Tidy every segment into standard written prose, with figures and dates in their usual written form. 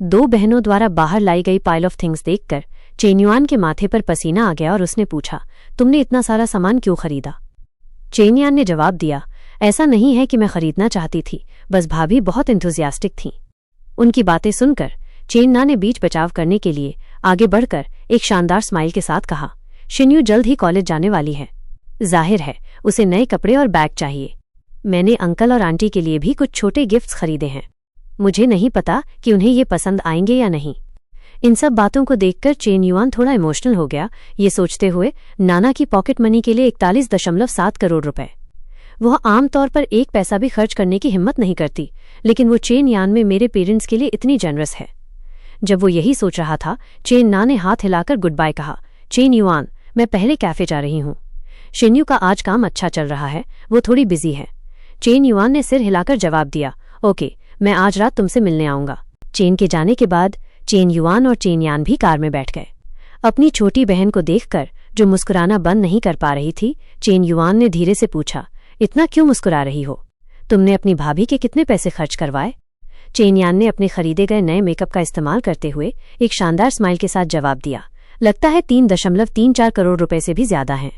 दो बहनों द्वारा बाहर लाई गई पाइल ऑफ थिंग्स देखकर चेन युआन के माथे पर पसीना आ गया और उसने पूछा, तुमने इतना सारा सामान क्यों खरीदा? चेन युआन ने जवाब दिया, ऐसा नहीं है कि मैं खरीदना चाहती थी, बस भाभी बहुत एंथुजियास्टिक थीं। उनकी बातें सुनकर चेन ना ने बीच बचाव करने के लिए आगे बढ़कर एक शानदार स्माइल के साथ कहा, शिन्यू जल्द ही कॉलेज जाने वाली है। जाहिर है उसे नए कपड़े और बैग चाहिए। मैंने अंकल और आंटी के लिए भी कुछ छोटे गिफ्ट्स खरीदे हैं। मुझे नहीं पता कि उन्हें ये पसंद आएंगे या नहीं। इन सब बातों को देखकर चेन युआन थोड़ा इमोशनल हो गया, ये सोचते हुए नाना की पॉकेट मनी के लिए 41.7 करोड़ रुपए। वह आमतौर पर एक पैसा भी खर्च करने की हिम्मत नहीं करती, लेकिन वो चेन युआन में मेरे पेरेंट्स के लिए इतनी जनरस है। जब वो यही सोच रहा था, चेन ना ने हाथ हिलाकर गुड बाय कहा। चेन युआन, मैं पहले कैफे जा रही हूँ। शिन्यू का आज काम अच्छा चल रहा है, वो थोड़ी बिजी है। चेन युआन ने सिर हिलाकर जवाब दिया, ओके, मैं आज रात तुमसे मिलने आऊंगा। चेन के जाने के बाद चेन युआन और चेन यान भी कार में बैठ गए। अपनी छोटी बहन को देखकर जो मुस्कुराना बंद नहीं कर पा रही थी, चेन युआन ने धीरे से पूछा, इतना क्यों मुस्कुरा रही हो? तुमने अपनी भाभी के कितने पैसे खर्च करवाए? चेन यान ने अपने खरीदे गए नए मेकअप का इस्तेमाल करते हुए एक शानदार स्माइल के साथ जवाब दिया, लगता है 3.34 करोड़ रुपए से भी ज्यादा हैं।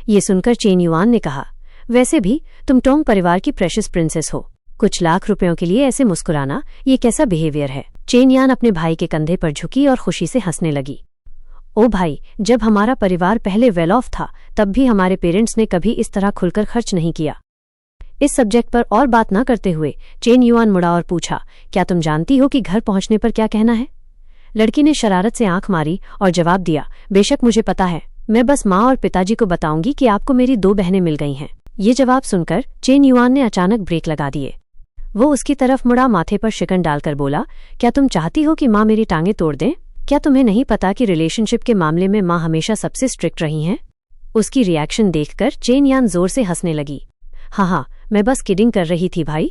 ये सुनकर चेन युआन ने कहा, वैसे भी तुम टोंग परिवार की प्रेशियस प्रिंसेस हो, कुछ लाख रुपयों के लिए ऐसे मुस्कुराना, ये कैसा बिहेवियर है? चेन यान अपने भाई के कंधे पर झुकी और खुशी से हंसने लगी। ओ भाई, जब हमारा परिवार पहले वेल ऑफ था तब भी हमारे पेरेंट्स ने कभी इस तरह खुलकर खर्च नहीं किया। इस सब्जेक्ट पर और बात न करते हुए चेन युआन मुड़ा और पूछा, क्या तुम जानती हो कि घर पहुंचने पर क्या कहना है? लड़की ने शरारत से आंख मारी और जवाब दिया, बेशक मुझे पता है, मैं बस माँ और पिताजी को बताऊंगी कि आपको मेरी 2 बहनें मिल गई हैं। ये जवाब सुनकर चेन युआन ने अचानक ब्रेक लगा दिए। वो उसकी तरफ मुड़ा, माथे पर शिकन डालकर बोला, क्या तुम चाहती हो कि माँ मेरी टांगें तोड़ दें? क्या तुम्हें नहीं पता कि रिलेशनशिप के मामले में माँ हमेशा सबसे स्ट्रिक्ट रही हैं? उसकी रिएक्शन देखकर चेन यान जोर से हंसने लगी। हाँ, मैं बस किडिंग कर रही थी भाई।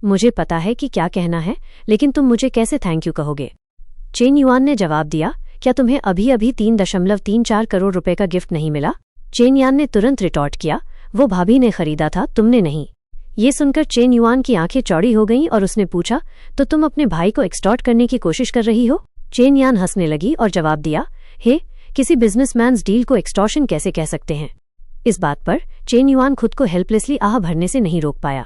मुझे पता है कि क्या कहना है, लेकिन तुम मुझे कैसे थैंक यू कहोगे? चेन युआन ने जवाब दिया, क्या तुम्हें अभी अभी 3.34 करोड़ रुपए का गिफ्ट नहीं मिला? चेन यान ने तुरंत रिटॉर्ट किया, वो भाभी ने खरीदा था, तुमने नहीं। ये सुनकर चेन युआन की आंखें चौड़ी हो गईं और उसने पूछा, तो तुम अपने भाई को एक्सटॉर्ट करने की कोशिश कर रही हो? चेन यान हंसने लगी और जवाब दिया, हे, किसी बिजनेसमैन्स डील को एक्सटॉर्शन कैसे कह सकते हैं? इस बात पर चेन युआन खुद को हेल्पलेसली आह भरने से नहीं रोक पाया।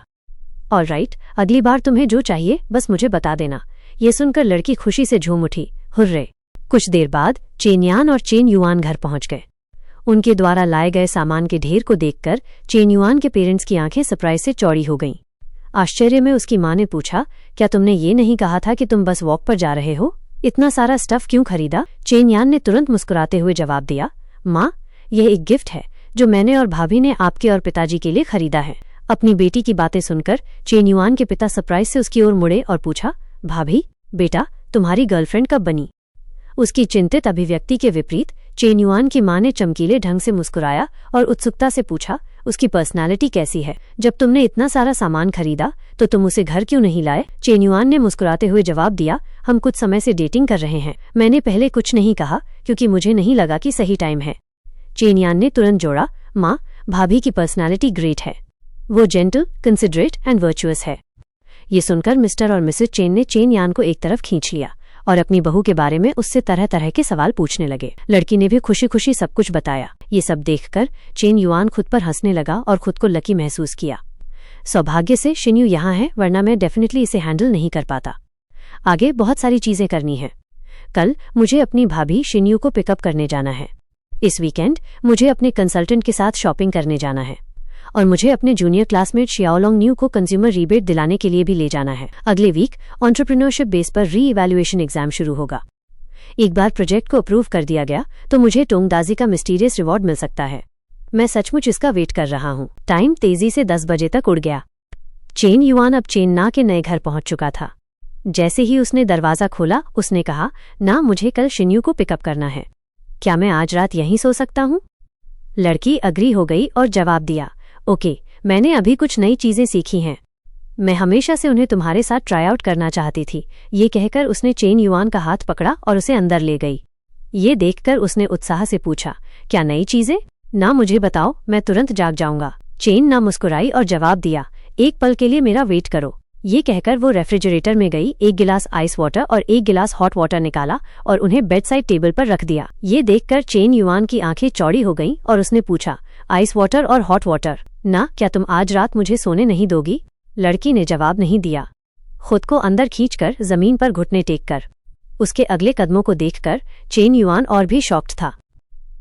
ऑलराइट, अगली बार तुम्हें जो चाहिए बस मुझे बता देना। ये सुनकर लड़की खुशी से झूम उठी, हुर्रे। कुछ देर बाद चेन यान और चेन युआन घर पहुंच गए। उनके द्वारा लाए गए सामान के ढेर को देखकर चेन युआन के पेरेंट्स की आंखें सरप्राइज से चौड़ी हो गईं। आश्चर्य में उसकी माँ ने पूछा, क्या तुमने ये नहीं कहा था कि तुम बस वॉक पर जा रहे हो? इतना सारा स्टफ क्यों खरीदा? चेन यान ने तुरंत मुस्कुराते हुए जवाब दिया, माँ, यह एक गिफ्ट है जो मैंने और भाभी ने आपके और पिताजी के लिए खरीदा है। अपनी बेटी की बातें सुनकर चेन युआन के पिता सरप्राइज से उसकी ओर मुड़े और पूछा, भाभी, बेटा तुम्हारी गर्लफ्रेंड कब बनी? उसकी चिंतित अभिव्यक्ति के विपरीत चेन युआन की माँ ने चमकीले ढंग से मुस्कुराया और उत्सुकता से पूछा, उसकी पर्सनालिटी कैसी है? जब तुमने इतना सारा सामान खरीदा तो तुम उसे घर क्यों नहीं लाए? चेन युआन ने मुस्कुराते हुए जवाब दिया, हम कुछ समय से डेटिंग कर रहे हैं। मैंने पहले कुछ नहीं कहा क्योंकि मुझे नहीं लगा कि सही टाइम है। चेन यान ने तुरंत जोड़ा, माँ, भाभी की पर्सनालिटी ग्रेट है। वो जेंटल, कंसिडरेट एंड वर्चुअस है। ये सुनकर मिस्टर और मिसेज चेन ने चेन यान को एक तरफ खींच लिया और अपनी बहू के बारे में उससे तरह तरह के सवाल पूछने लगे। लड़की ने भी खुशी खुशी सब कुछ बताया। ये सब देखकर चेन युआन खुद पर हंसने लगा और खुद को लकी महसूस किया। सौभाग्य से शिन्यू यहाँ है, वरना मैं डेफिनेटली इसे हैंडल नहीं कर पाता। आगे बहुत सारी चीजें करनी है। कल मुझे अपनी भाभी शिन्यू को पिकअप करने जाना है। इस वीकेंड मुझे अपने कंसल्टेंट के साथ शॉपिंग करने जाना है और मुझे अपने जूनियर क्लासमेट शियाओलोंग न्यू को कंज्यूमर रिबेट दिलाने के लिए भी ले जाना है। अगले वीक एंटरप्रेन्योरशिप बेस पर री-इवैल्यूएशन एग्जाम शुरू होगा। एक बार प्रोजेक्ट को अप्रूव कर दिया गया तो मुझे टोंगदाजी का मिस्टीरियस रिवॉर्ड मिल सकता है। मैं सचमुच इसका वेट कर रहा हूँ। टाइम तेजी से 10 बजे तक उड़ गया। चेन युआन अब चेन ना के नए घर पहुंच चुका था। जैसे ही उसने दरवाजा खोला उसने कहा, ना, मुझे कल शिन्यू को पिकअप करना है। क्या मैं आज रात यहीं सो सकता हूँ? लड़की अग्री हो गई और जवाब दिया, ओके, मैंने अभी कुछ नई चीजें सीखी हैं। मैं हमेशा से उन्हें तुम्हारे साथ ट्राई आउट करना चाहती थी। ये कहकर उसने चेन युआन का हाथ पकड़ा और उसे अंदर ले गई। ये देखकर उसने उत्साह से पूछा, क्या नई चीजें? ना, मुझे बताओ, मैं तुरंत जाग जाऊंगा। चेन ना मुस्कुराई और जवाब दिया, एक पल के लिए मेरा वेट करो। ये कहकर वो रेफ्रिजरेटर में गई, एक गिलास आइस वाटर और एक गिलास हॉट वाटर निकाला और उन्हें बेड साइड टेबल पर रख दिया। ये देखकर चेन युआन की आंखें चौड़ी हो गईं और उसने पूछा, आइस वाटर और हॉट वाटर ना? क्या तुम आज रात मुझे सोने नहीं दोगी? लड़की ने जवाब नहीं दिया। खुद को अंदर खींचकर जमीन पर घुटने टेककर उसके अगले कदमों को देखकर चेन युआन और भी शॉक्ड था।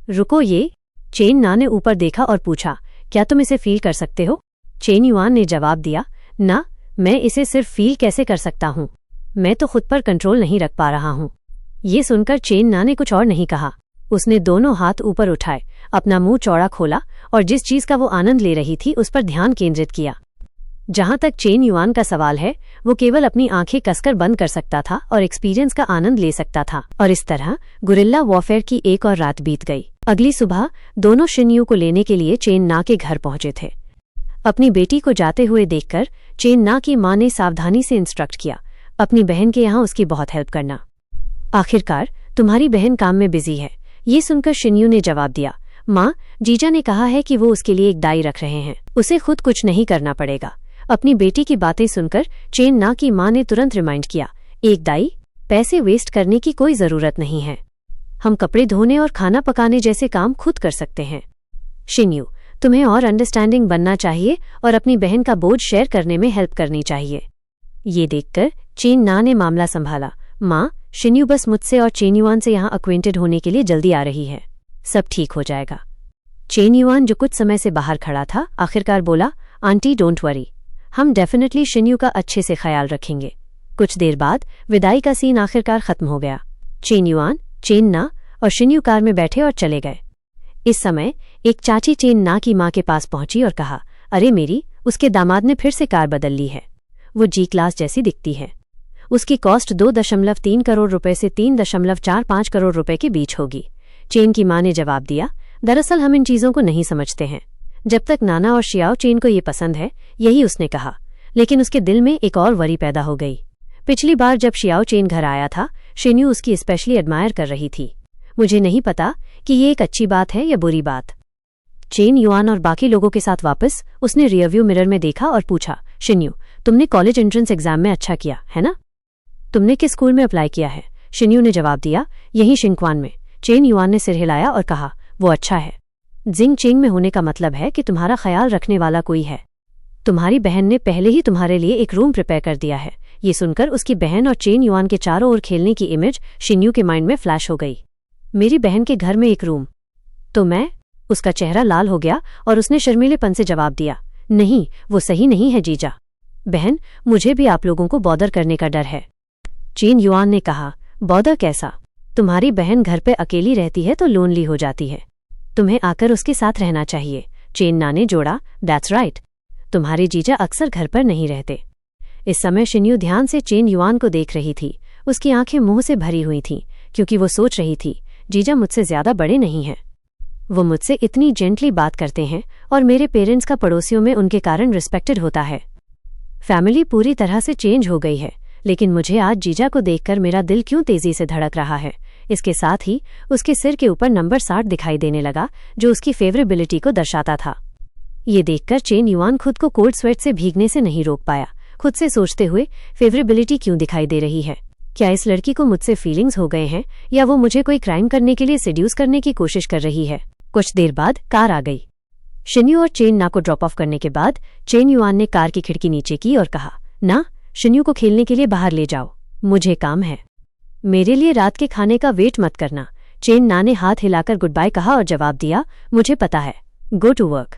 रुको ये। चेन ना ने ऊपर देखा और पूछा, क्या तुम इसे फील कर सकते हो? चेन युआन ने जवाब दिया, ना, मैं इसे सिर्फ फील कैसे कर सकता हूँ, मैं तो खुद पर कंट्रोल नहीं रख पा रहा हूँ। ये सुनकर चेन ना ने कुछ और नहीं कहा। उसने दोनों हाथ ऊपर उठाए, अपना मुंह चौड़ा खोला और जिस चीज का वो आनंद ले रही थी उस पर ध्यान केंद्रित किया। जहां तक चेन युआन का सवाल है, वो केवल अपनी आंखें कसकर बंद कर सकता था और एक्सपीरियंस का आनंद ले सकता था। और इस तरह गुरिल्ला वॉरफेयर की एक और रात बीत गई। अगली सुबह दोनों शिन्यू को लेने के लिए चेन ना के घर पहुंचे थे। अपनी बेटी को जाते हुए देखकर चेन ना की मां ने सावधानी से इंस्ट्रक्ट किया, अपनी बहन के यहाँ उसकी बहुत हेल्प करना। आखिरकार तुम्हारी बहन काम में बिजी है। ये सुनकर शिन्यू ने जवाब दिया, मां, जीजा ने कहा है कि वो उसके लिए एक दाई रख रहे हैं, उसे खुद कुछ नहीं करना पड़ेगा। अपनी बेटी की बातें सुनकर चेन ना की मां ने तुरंत रिमाइंड किया, एक दाई? पैसे वेस्ट करने की कोई जरूरत नहीं है, हम कपड़े धोने और खाना पकाने जैसे काम खुद कर सकते हैं। शिन्यू, तुम्हें और अंडरस्टैंडिंग बनना चाहिए और अपनी बहन का बोझ शेयर करने में हेल्प करनी चाहिए। ये देखकर चेन ना ने मामला संभाला, मां, शिन्यू बस मुझसे और चेन युआन से यहाँ अक्वेंटेड होने के लिए जल्दी आ रही है, सब ठीक हो जाएगा। चेन युआन जो कुछ समय से बाहर खड़ा था आखिरकार बोला, आंटी डोंट वरी, हम डेफिनेटली शिन्यू का अच्छे से ख्याल रखेंगे। कुछ देर बाद विदाई का सीन आखिरकार खत्म हो गया। चेन युआन, चेन ना और शिन्यू कार में बैठे और चले गए। इस समय एक चाची चेन ना की मां के पास पहुंची और कहा, अरे मेरी, उसके दामाद ने फिर से कार बदल ली है, वो जी क्लास जैसी दिखती है। उसकी कॉस्ट 2.3 करोड़ रुपए से 3.45 करोड़ रुपए के बीच होगी। चेन की मां ने जवाब दिया, दरअसल हम इन चीजों को नहीं समझते हैं, जब तक नाना और शियाओ चेन को ये पसंद है, यही उसने कहा। लेकिन उसके दिल में एक और वरी पैदा हो गई। पिछली बार जब शियाओ चेन घर आया था, शिन्यू उसकी स्पेशली एडमायर कर रही थी। मुझे नहीं पता कि ये एक अच्छी बात है या बुरी बात। चेन युआन और बाकी लोगों के साथ वापस उसने रियरव्यू मिरर में देखा और पूछा, शिन्यू, तुमने कॉलेज एंट्रेंस एग्जाम में अच्छा किया है ना? तुमने किस स्कूल में अप्लाई किया है? शिन्यू ने जवाब दिया, यहीं शिंक्वान में। चेन युआन ने सिर हिलाया और कहा, वो अच्छा है। जिंग चेंग में होने का मतलब है कि तुम्हारा ख्याल रखने वाला कोई है। तुम्हारी बहन ने पहले ही तुम्हारे लिए एक रूम प्रिपेयर कर दिया है। ये सुनकर उसकी बहन और चेन युआन के चारों ओर खेलने की इमेज शिन्यू के माइंड में फ्लैश हो गई। मेरी बहन के घर में एक रूम? तो मैं? उसका चेहरा लाल हो गया और उसने शर्मीलेपन से जवाब दिया, नहीं, वो सही नहीं है जीजा। बहन, मुझे भी आप लोगों को बॉदर करने का डर है। चेन युआन ने कहा, बॉदर कैसा? तुम्हारी बहन घर पे अकेली रहती है तो लोनली हो जाती है, तुम्हें आकर उसके साथ रहना चाहिए। चेन ना ने जोड़ा, दैट्स राइट, तुम्हारे जीजा अक्सर घर पर नहीं रहते। इस समय शिन्यू ध्यान से चेन युआन को देख रही थी। उसकी आंखें मुंह से भरी हुई थीं, क्योंकि वो सोच रही थी, जीजा मुझसे ज्यादा बड़े नहीं हैं, वो मुझसे इतनी जेंटली बात करते हैं और मेरे पेरेंट्स का पड़ोसियों में उनके कारण रिस्पेक्टेड होता है। फैमिली पूरी तरह से चेंज हो गई है, लेकिन मुझे आज जीजा को देखकर मेरा दिल क्यों तेजी से धड़क रहा है। इसके साथ ही उसके सिर के ऊपर नंबर 60 दिखाई देने लगा, जो उसकी फेवरेबिलिटी को दर्शाता था। ये देखकर चेन युआन खुद को कोल्ड स्वेट से भीगने से नहीं रोक पाया, खुद से सोचते हुए, फेवरेबिलिटी क्यों दिखाई दे रही है? क्या इस लड़की को मुझसे फीलिंग्स हो गए हैं या वो मुझे कोई क्राइम करने के लिए सेड्यूस करने की कोशिश कर रही है? कुछ देर बाद कार आ गई। शिन्यू और चेन ना को ड्रॉप ऑफ करने के बाद चेन युआन ने कार की खिड़की नीचे की और कहा, ना, शिन्यू को खेलने के लिए बाहर ले जाओ, मुझे काम है। मेरे लिए रात के खाने का वेट मत करना। चेन ना ने हाथ हिलाकर गुड बाय कहा और जवाब दिया, मुझे पता है, गो टू वर्क।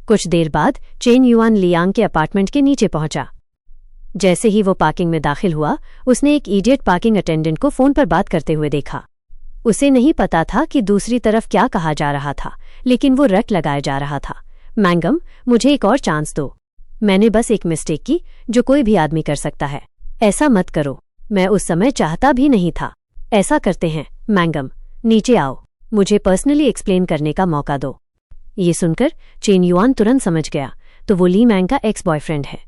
कुछ देर बाद चेन युआन लियांग के अपार्टमेंट के नीचे पहुंचा। जैसे ही वो पार्किंग में दाखिल हुआ, उसने एक इडियट पार्किंग अटेंडेंट को फोन पर बात करते हुए देखा। उसे नहीं पता था कि दूसरी तरफ क्या कहा जा रहा था, लेकिन वो रट लगाया जा रहा था, मैंगम, मुझे एक और चांस दो। मैंने बस एक मिस्टेक की जो कोई भी आदमी कर सकता है, ऐसा मत करो। मैं उस समय चाहता भी नहीं था। ऐसा करते हैं, मैंगम, नीचे आओ, मुझे पर्सनली एक्सप्लेन करने का मौका दो। ये सुनकर चेन युआन तुरंत समझ गया, तो वो ली मैंग का एक्स बॉयफ्रेंड है,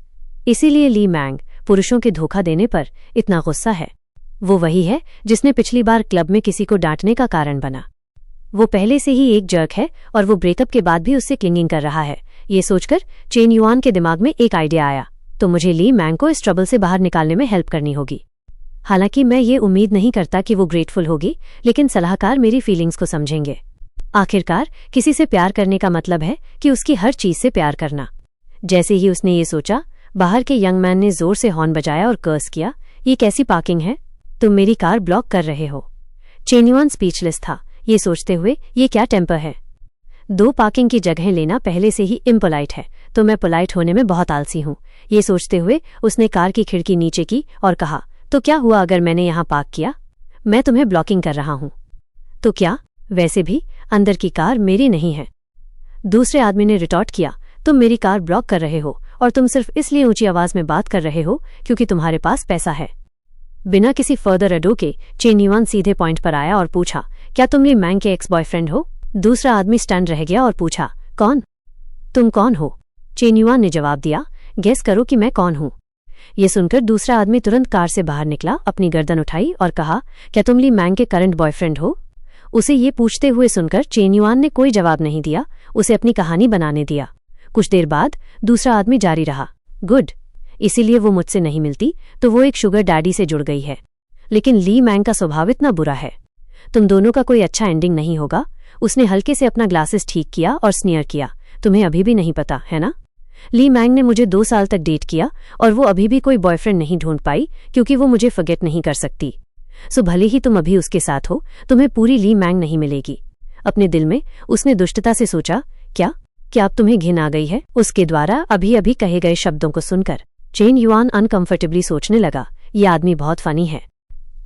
इसीलिए ली मैंग पुरुषों के धोखा देने पर इतना गुस्सा है। वो वही है जिसने पिछली बार क्लब में किसी को डांटने का कारण बना। वो पहले से ही एक जर्क है और वो ब्रेकअप के बाद भी उससे क्लिंगिंग कर रहा है। ये सोचकर चेन युआन के दिमाग में एक आइडिया आया। तो मुझे ली मैंग को इस ट्रबल से बाहर निकालने में हेल्प करनी होगी। हालांकि मैं ये उम्मीद नहीं करता कि वो ग्रेटफुल होगी, लेकिन सलाहकार मेरी फीलिंग्स को समझेंगे। आखिरकार किसी से प्यार करने का मतलब है कि उसकी हर चीज से प्यार करना। जैसे ही उसने ये सोचा, बाहर के यंग मैन ने जोर से हॉर्न बजाया और कर्स किया, ये कैसी पार्किंग है, तुम मेरी कार ब्लॉक कर रहे हो। चेन्युआन स्पीचलेस था, ये सोचते हुए ये क्या टेम्पर है। 2 पार्किंग की जगह लेना पहले से ही इम्पोलाइट है, तो मैं पोलाइट होने में बहुत आलसी हूं। ये सोचते हुए उसने कार की खिड़की नीचे की और कहा, तो क्या हुआ अगर मैंने यहां पार्क किया? मैं तुम्हें ब्लॉकिंग कर रहा हूं। तो क्या? वैसे भी अंदर की कार मेरी नहीं है। दूसरे आदमी ने रिटॉर्ट किया, तुम मेरी कार ब्लॉक कर रहे हो और तुम सिर्फ इसलिए ऊंची आवाज में बात कर रहे हो क्योंकि तुम्हारे पास पैसा है। बिना किसी फर्दर अडो के चेन्युआन सीधे पॉइंट पर आया और पूछा, क्या तुम ली मैंग के एक्स बॉयफ्रेंड हो? दूसरा आदमी स्टन रह गया और पूछा, कौन? तुम कौन हो? चेन्युआन ने जवाब दिया, गेस करो कि मैं कौन हूं। ये सुनकर दूसरा आदमी तुरंत कार से बाहर निकला, अपनी गर्दन उठाई और कहा, क्या तुम ली मैंग के करंट बॉयफ्रेंड हो? उसे ये पूछते हुए सुनकर चेन्युआन ने कोई जवाब नहीं दिया, उसे अपनी कहानी बनाने दिया। कुछ देर बाद दूसरा आदमी जारी रहा, गुड, इसीलिए वो मुझसे नहीं मिलती, तो वो एक शुगर डैडी से जुड़ गई है। लेकिन ली मैंग का स्वभाव इतना बुरा है, तुम दोनों का कोई अच्छा एंडिंग नहीं होगा। उसने हल्के से अपना ग्लासेस ठीक किया और स्नियर किया, तुम्हें अभी भी नहीं पता है ना? ली मैंग ने मुझे 2 साल तक डेट किया और वो अभी भी कोई बॉयफ्रेंड नहीं ढूंढ पाई क्योंकि वो मुझे फॉरगेट नहीं कर सकती। सो भले ही तुम अभी उसके साथ हो, तुम्हें पूरी ली मैंग नहीं मिलेगी। अपने दिल में उसने दुष्टता से सोचा, क्या अब तुम्हें घिन आ गई है? उसके द्वारा अभी अभी कहे गए शब्दों को सुनकर चेन्युआन अनकंफर्टेबली सोचने लगा, ये आदमी बहुत फनी है।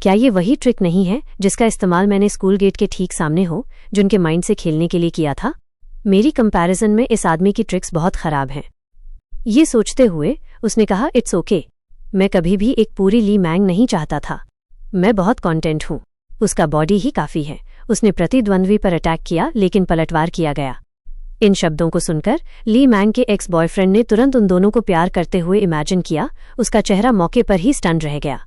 क्या ये वही ट्रिक नहीं है जिसका इस्तेमाल मैंने स्कूल गेट के ठीक सामने हो जिनके माइंड से खेलने के लिए किया था? मेरी कंपैरिजन में इस आदमी की ट्रिक्स बहुत खराब हैं। ये सोचते हुए उसने कहा, इट्स ओके, मैं कभी भी एक पूरी ली मैंग नहीं चाहता था। मैं बहुत कॉन्टेंट हूं, उसका बॉडी ही काफी है। उसने प्रतिद्वंद्वी पर अटैक किया लेकिन पलटवार किया गया। इन शब्दों को सुनकर ली मैंग के एक्स बॉयफ्रेंड ने तुरंत उन दोनों को प्यार करते हुए इमेजिन किया। उसका चेहरा मौके पर ही स्टन रह गया।